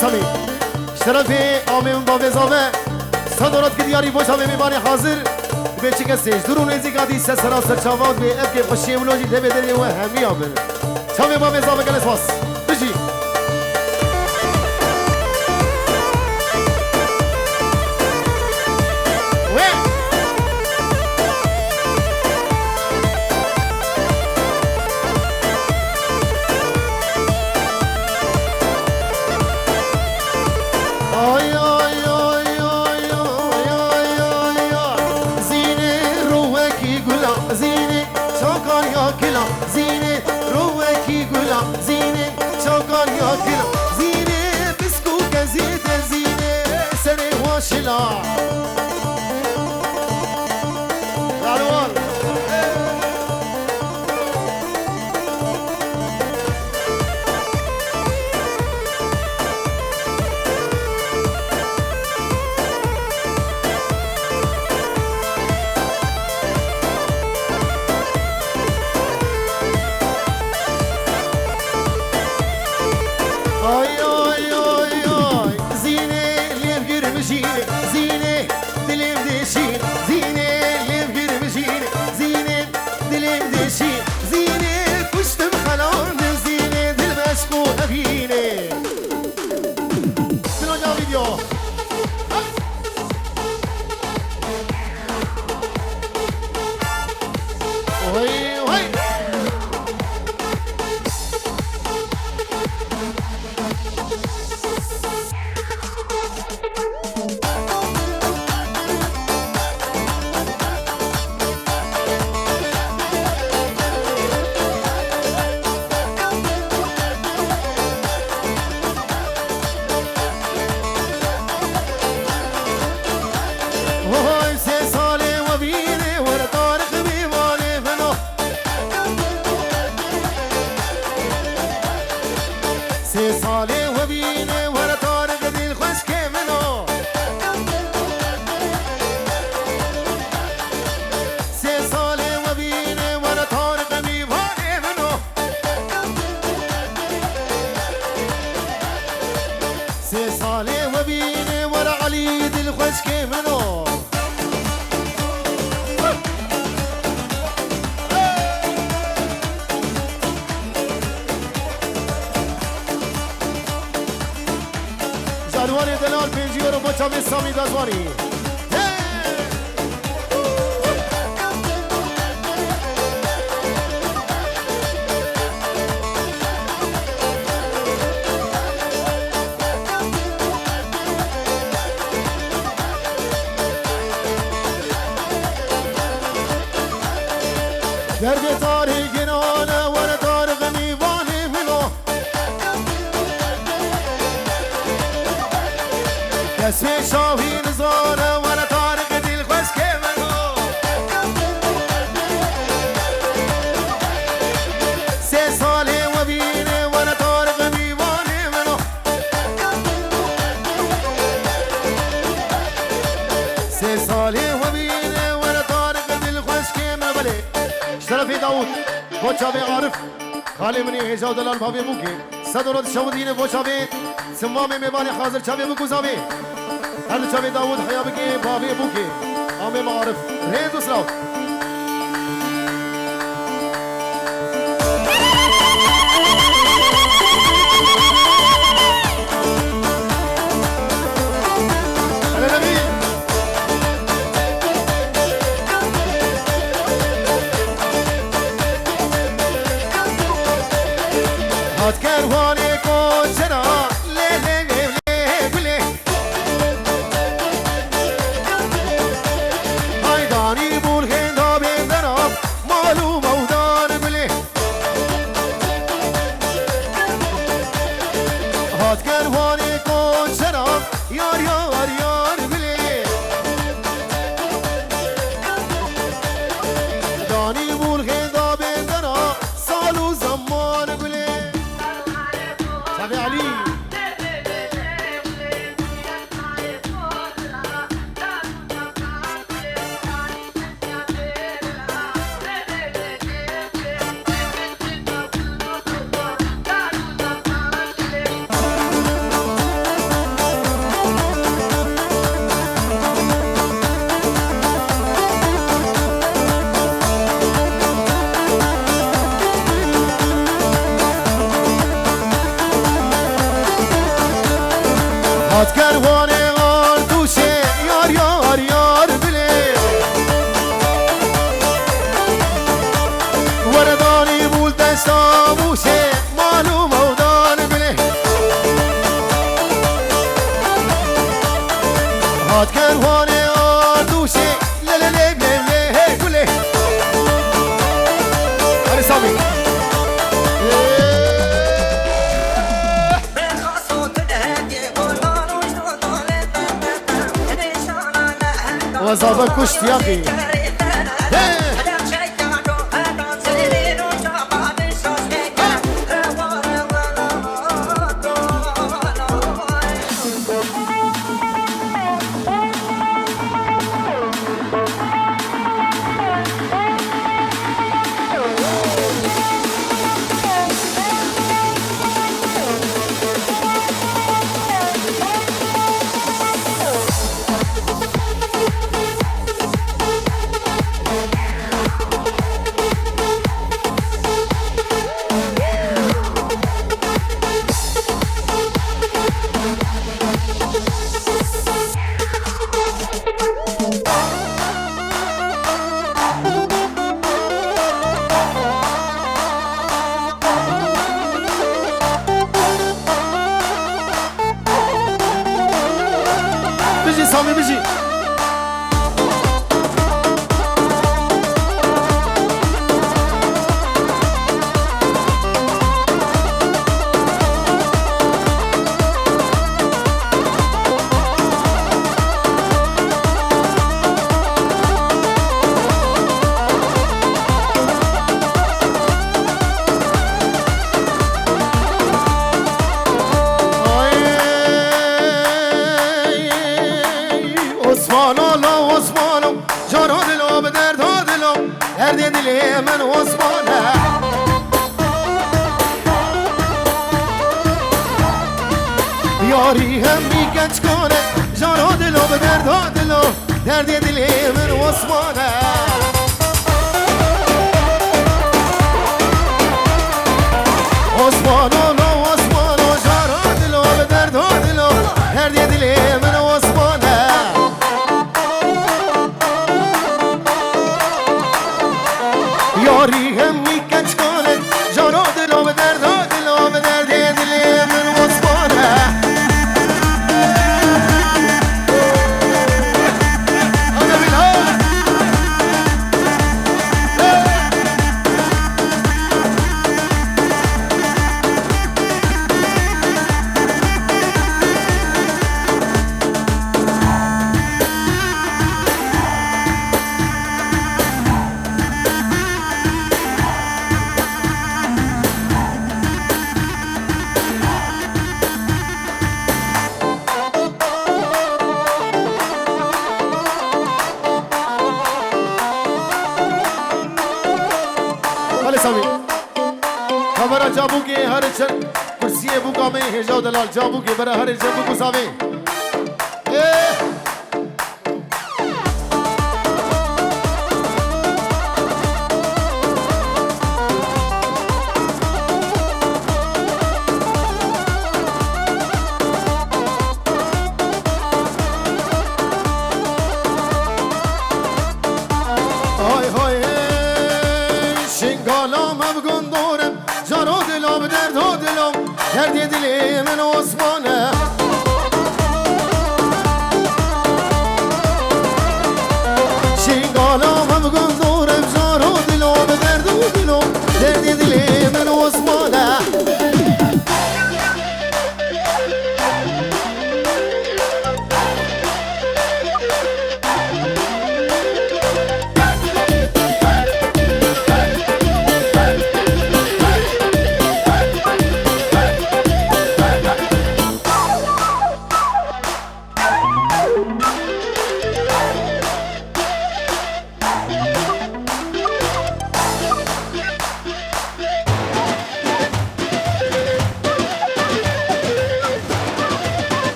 سامی شرف آمین با وزاوه صدارت که دیاری باشه به میبانی حاضر به چی کسیش درون ازیقادی سه سراسر چاواد به افک خوشی ملوجی تبه دلی و همی آبه چاوه با وزاوه گلس باس بجی جانوانی دلال 5 یورو با چاوی سامی دازوانی درد تاری گنانه ور تارق میوانی منو کسب شاهی نزانه ور تارق دل خوش که منو سه ساله و بینه ور تارق میوانی منو سه ساله و بینه ور تارق دل خوش که منو بله شرفی داود بوچاوی عارف خالی منی هجا دلال باوی بوکی صدرات شودین بوچاوی سمام میبانی حاضر چاوی بگوزاوی هر چاوی داود حیا بگی باوی بوکی آمیم عارف ریز و سراو کروانی کو چرا له له له گله هایدانی بول هندا بندنا معلوم اودان گله هات کروانی کو چرا یار یار یار گله دانی بول هندا بندنا سالو زمان گله علي هات کروانه آر دوشه یار یار یار بله وردانی بول دستا بوشه معلوم اودان بله هات کروانه آر دوشه لله لله لله بله هر سامی وزابة كشت يا أخي بيجي سامي بيجي عثمانم جانا دلو به درد ها دلو درد دلی من عثمانه یاری هم میگنج کنه جانا دلو به درد ها دلو درد دلی من عثمانه عثمانم جانا دلو به درد ها دلو درد دلی من عثمانه یاری هم میکنج کنه جانا دلو به درد ها دلو به درد دلی من عثمانه خبر جابو کے ہر چن کرسی بوکا میں ہجاو دلال جابو کے برا ہر چن بوکو ساوے های های شنگالام افغان دورم جانو دلم درد ها دلم درد دلی من عثمانه شنگالام افغان دورم جانو دلم درد ها دلم درد دلی من عثمانه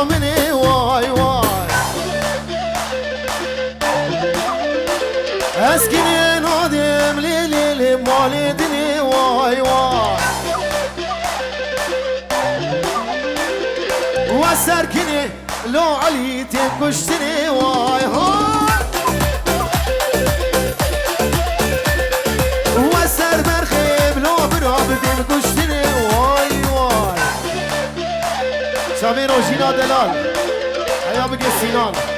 مني واي واي والدني واي واي وسركني لو عليتي كشتني واي هاي وسر برخيب لو برابدي كشتني واي واي شامير وجينا دلال هيا بقي سينان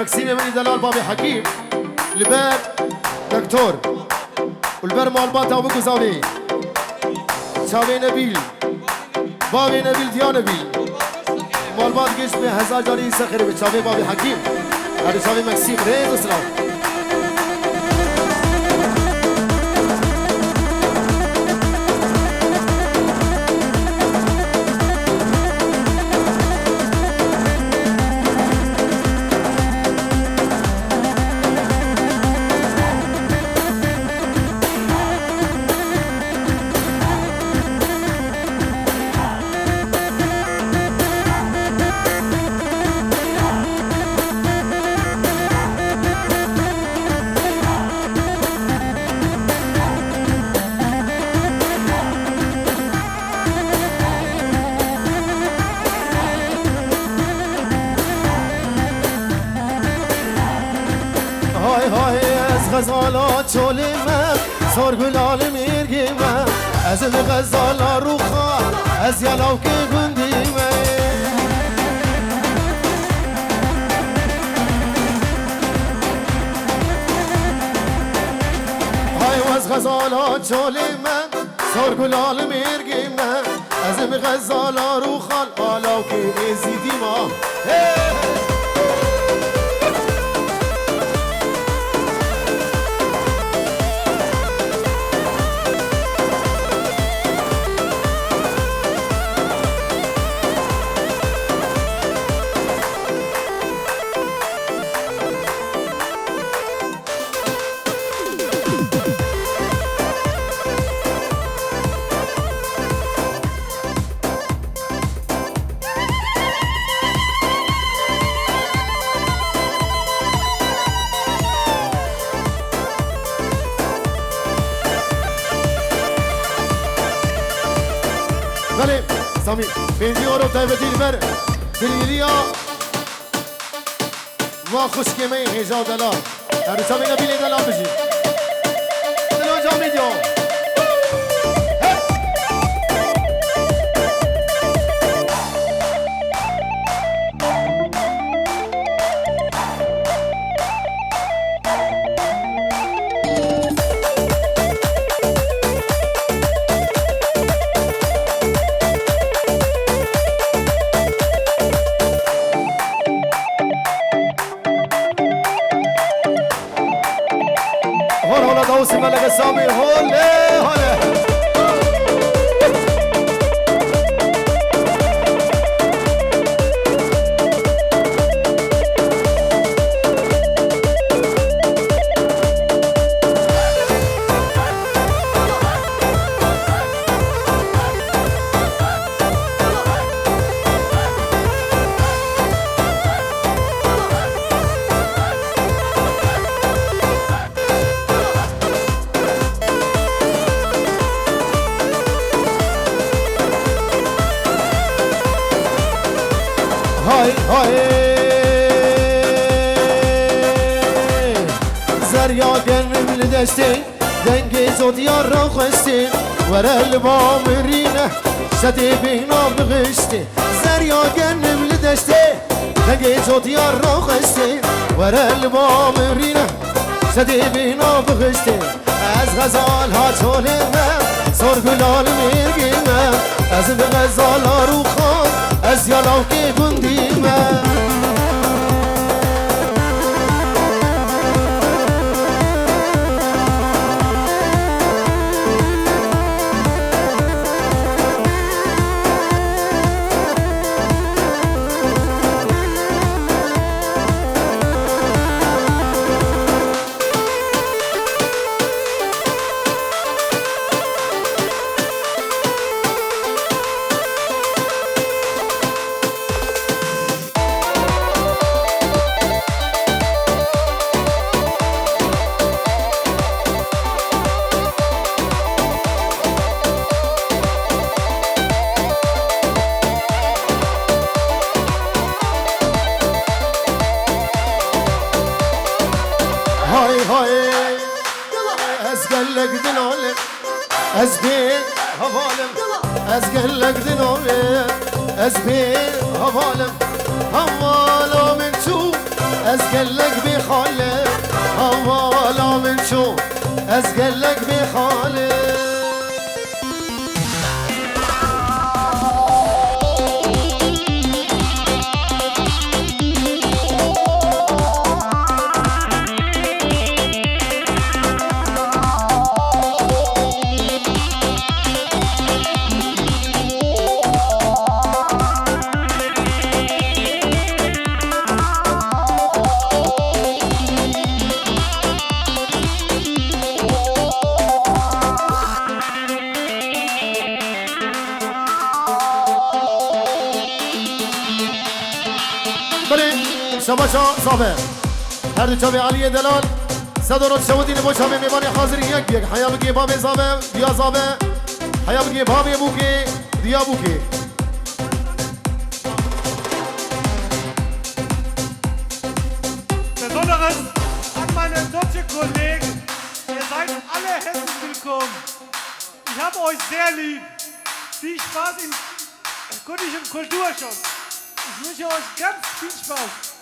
مكسيمة من دلال بابي حكيم الباب دكتور والبر مالبات أبو كزاوي شاوي نبيل بابي نبيل ديان نبيل مالبات جيش ب1000 جاري سخر بشاوي بابي حكيم هذا شاوي مكسيم ريز اسلام غزالا چولیم سرگلال میرگیم از غزالا روخا از یلاو که گندیم های از غزالا چولیم سرگلال میرگیم از غزالا روخا آلاو که ازیدیم سامي بنزي اورو تايبتي البر دليليا ما خوش كمي هجا دلال هرو سامي نبيلي دلال بجي دلو جامي ديو دوسي ملك سامي هولي هولي هاي هاي زريا قلب لدستي دنگي زود يار را خستي ورا البامرينه شدي بينا بغشتي زريا قلب لدستي دنگي زود يار را خستي ورا البامرينه شدی بینا بخشتی از غزال ها چولیم سرگلال میرگیم از به غزال ها رو خان از یالاو که گندیم از بی حوالم از گلک دنوی از بی حوالم حوالا من شو از گلک بی خالم حوالا من شو از گلک بی خالم شباشا صافه هر دو چاوی علی دلال صدرات شودین با چاوی میبانی حاضری یک حیا بگی بابی زابه بیا زابه حیا بگی بابی بوکی دیا بوکی Besonderes an meine deutschen Kollegen. Ihr seid alle herzlich willkommen. Ich habe euch sehr lieb. Viel Spaß im kurdischen Kulturshow. Ich wünsche euch ganz viel Spaß.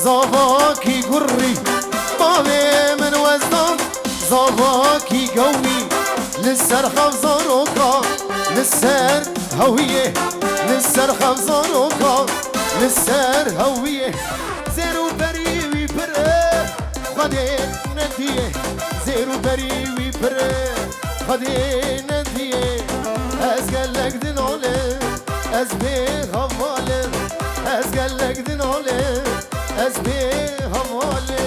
زاواکی گری بابی من وزدان زاواکی گوی لسر خفزانوکا لسر هویه لسر خفزانوکا لسر هویه زیرو بریوی پره خودی ندیه زیرو بریوی پره خودی ندیه از گلک دناله از بی حواله از گلک دناله از بی حواله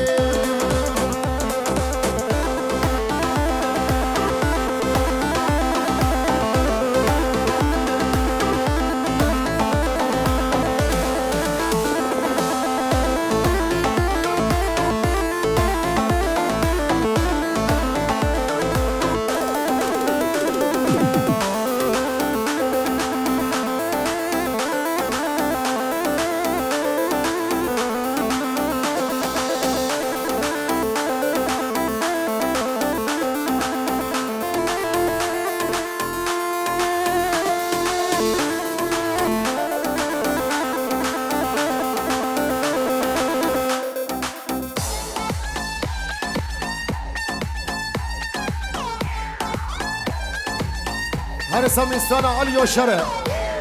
هر سمستان علی و شره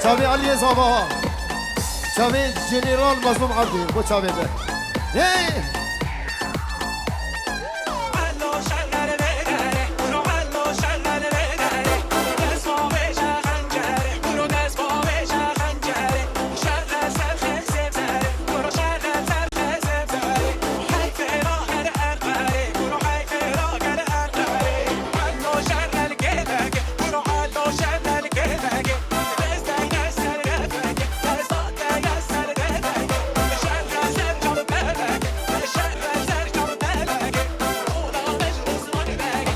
چاوی علی زابا چاوی جنرال مظلوم عردی بو چاوی ده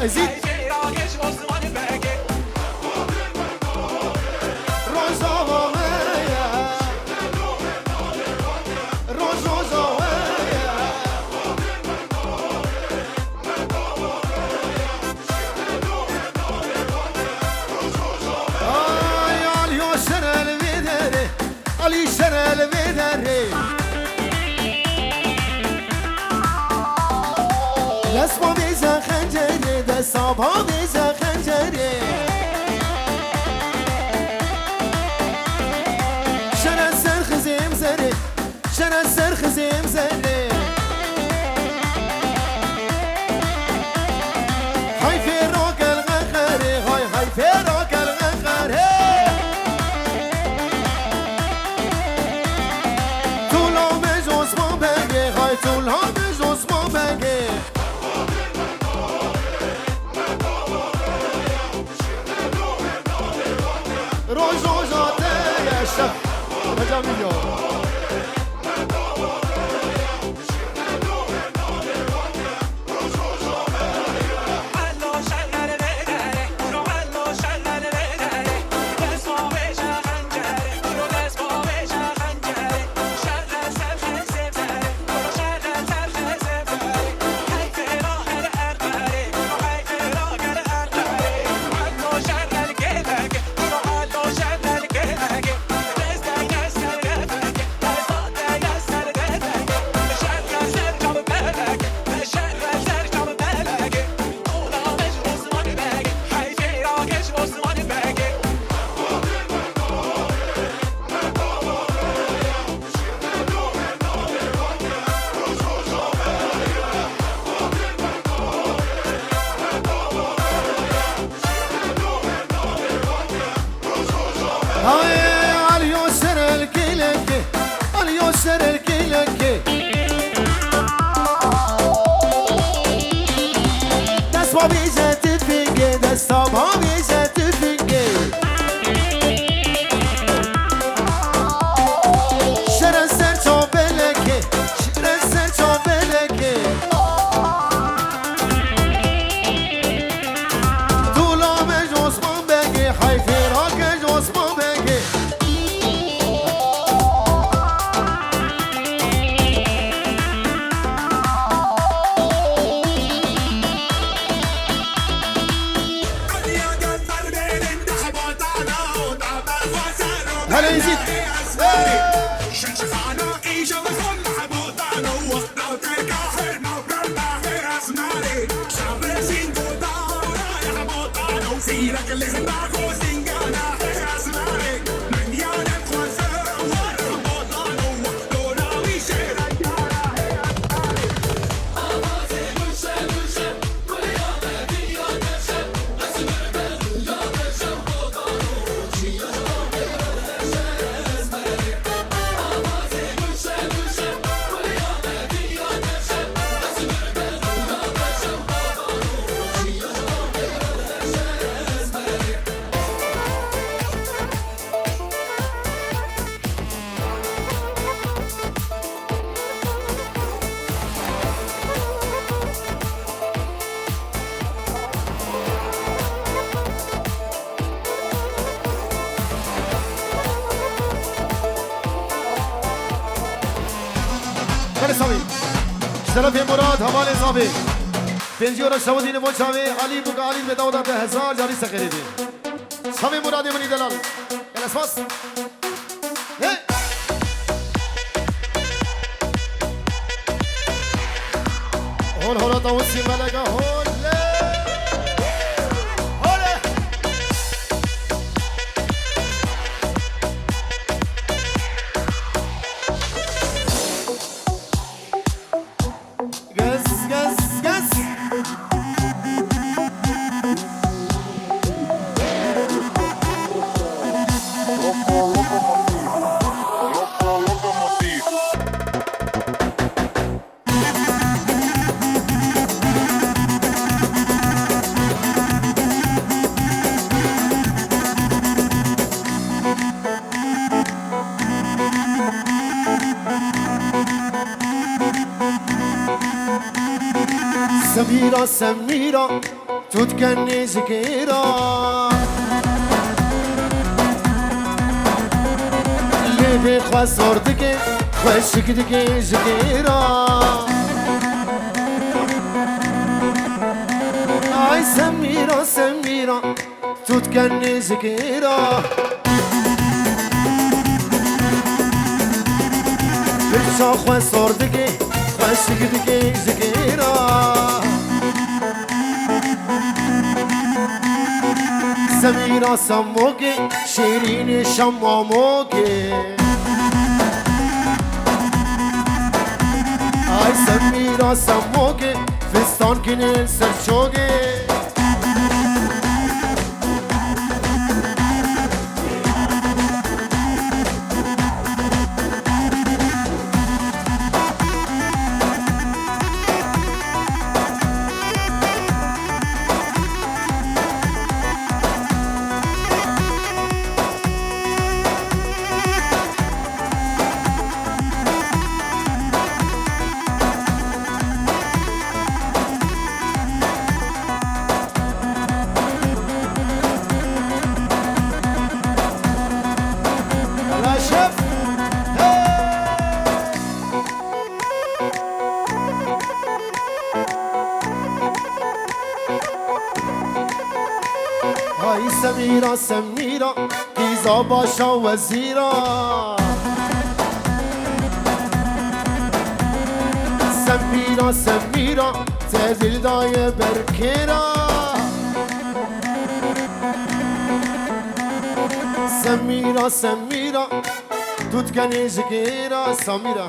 زيد دست با بیزه خنجره دست با بیزه خنجره شنه سرخزیم زره شنه سرخزیم زره های فراق الغخره های فراق الغخره طولام جزمان بگه های طولام جزمان بگه روز روزاته یشتم بجا میگم سر الكلكي دست با بیزه تفنگه دست با بیزه تفنگه شرن سر چو بلکه شرن سر چو بلکه طولام جسمان بگه حیفی راک جسمان بگه هلا يزيد شرف مراد حوال صافي پنجیور شودین وچاوی علی بوک علی به داود ده هزار جاری سقریدی صافي مراد منی دلال الاسماس هول هول داود سی ملگا هول سميرة سميرة تتكني زكيرة اللي بيخوى صورتك خوشك زكيرة اي سميرة سميرة تتكني زكيرة بيخوى صورتك خوشك زكيرة سمیرا سموگه شیرین شماموگه آی سمیرا سموگه فستان کنه سرچوگه سمیرا سمیرا ایزا باشا وزیرا سمیرا سمیرا تزیل دای برکیرا سمیرا سمیرا توت کنی جگیرا سمیرا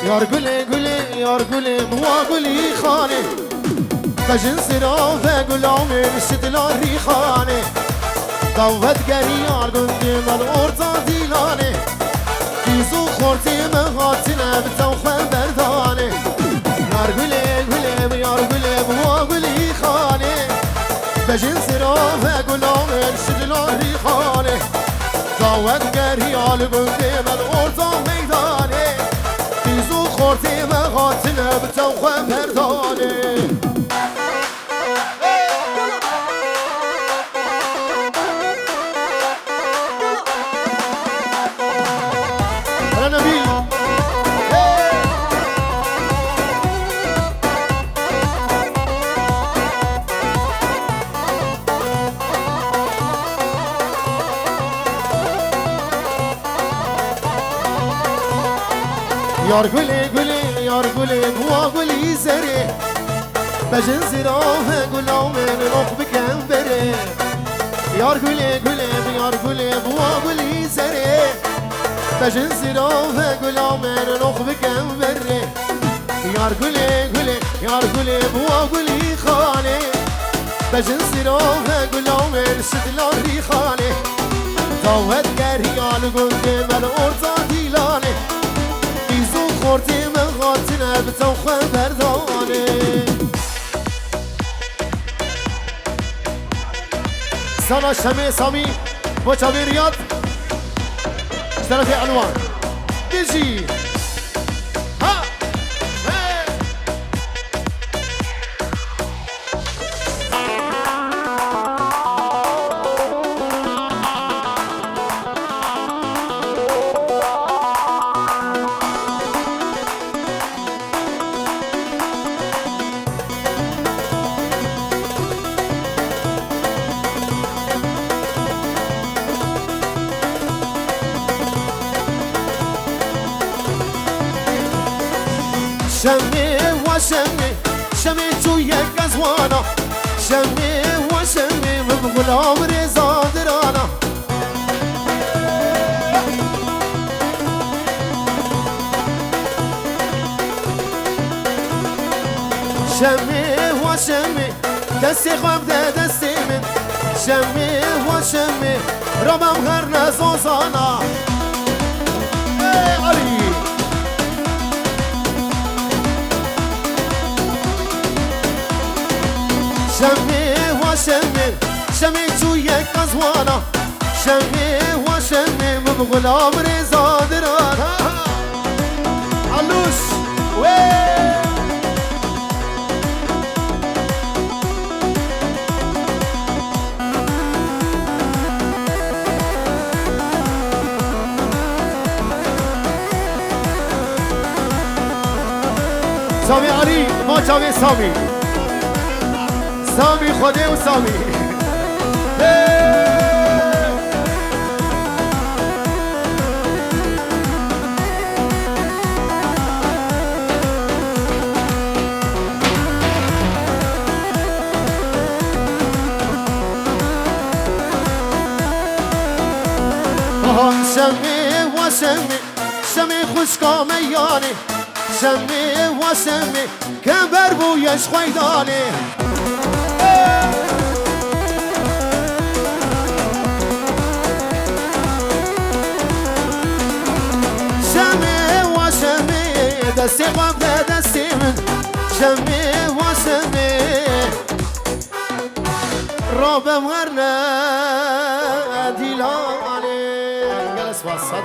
یار گله گله یار گله بوا گلی خانه بجن سرا و گلام شدلا ریخانه دعوت گری یار گنده مال ارتا دیلانه دیزو خورتی مهاتنه بتو بردانه یار گله گله یار گله بوا گلی خانه بجن سرا و گلام شدلا ریخانه دعوت گری یار گنده مال ارتا میدانه خورتی مغاتنه بتوخه پردانه هلا نبیل یار گله گله یار گله بوا گلی زره بجن زراه گلام نخ بکن بره یار گله گله یار گله بوا گلی زره بجن زراه گلام نخ بکن بره یار گله گله یار گله بوا گلی خانه بجن زراه گلام شدلا ریخانه دعوت گریال گنده من ارزا دیلانه خورتی من غاتنه بتوخه بردانه سالا شمه سامی با چاوی ریاد طرف عنوان بیجی ها شمي وشمي شمي تويا كزوانا شمي وشمي مبغل عمري زادرانا شمي وشمي دستي خواب ده دستي من شمي وشمي رمم غرنا زوزانا علي شمي وشمي بغلام رضا دران علوش وين سامي علي ما جاوي سامي سامي خودي وسامي شمي وشمي شمي خوشكا مياني شمي وشمي كبر بويش خويداني شمي وشمي دستي قبل دستي من شمي وشمي رابم غرنا